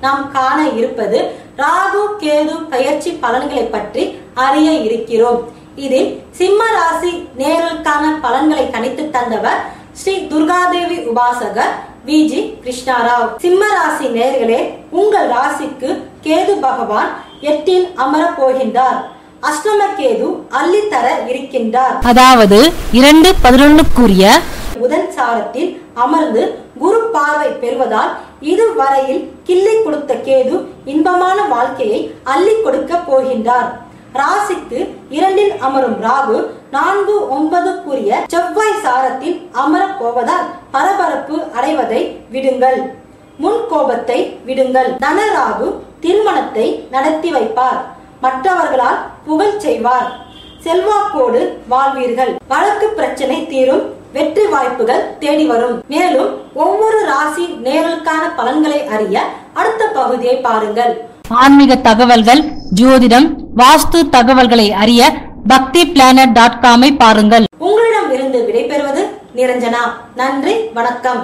நாம் காண இருப்பது ராகு கேது பயிற்சி பலன்களை பற்றி அறிய இருக்கிறோம். இதில் சிம்ம ராசி நேர்களுக்கான பலன்களை கணித்து தந்தவர் ஸ்ரீ துர்காதேவி உபாசகர் விஜி கிருஷ்ணாராவ். சிம்ம ராசி நேர்களே, உங்கள் ராசிக்கு கேது பகவான் 8இல் அமர போகின்றார். அஷ்டம கேது அள்ளி தர இருக்கின்றார். அதாவது 2-11 புதன் சாரத்தில் அமர்ந்து குரு பார்வை பெறுவதால் இதுவரையில் கிள்ளை கொடுத்த கேது இன்பமான வாழ்க்கையை அள்ளி கொடுக்க போகின்றார். ராசிக்கு 2இல் அமரும் ராகு 4-9 செவ்வாய் சாரத்தில் அமர போவதால் பரபரப்பு அடைவதை விடுங்கள், முன் கோபத்தை விடுங்கள். தனராகு திருமணத்தை நடத்தி வைப்பார், மற்றவர்களால் புகழ் செய்வார், செல்வாக்கோடு வாழ்வீர்கள், வழக்கு பிரச்சனை தீரும், வெற்றி வாய்ப்புகள் தேடி வரும். மேலும் ஒவ்வொரு ராசி நேர்களுக்கான பலன்களை அறிய அடுத்த பகுதியை பாருங்கள். ஆன்மீக தகவல்கள், ஜோதிடம், வாஸ்து தகவல்களை அறிய bhaktiplanet.com பாருங்கள். உங்களிடம் இருந்து விடைபெறுவது நிரஞ்சனா. நன்றி, வணக்கம்.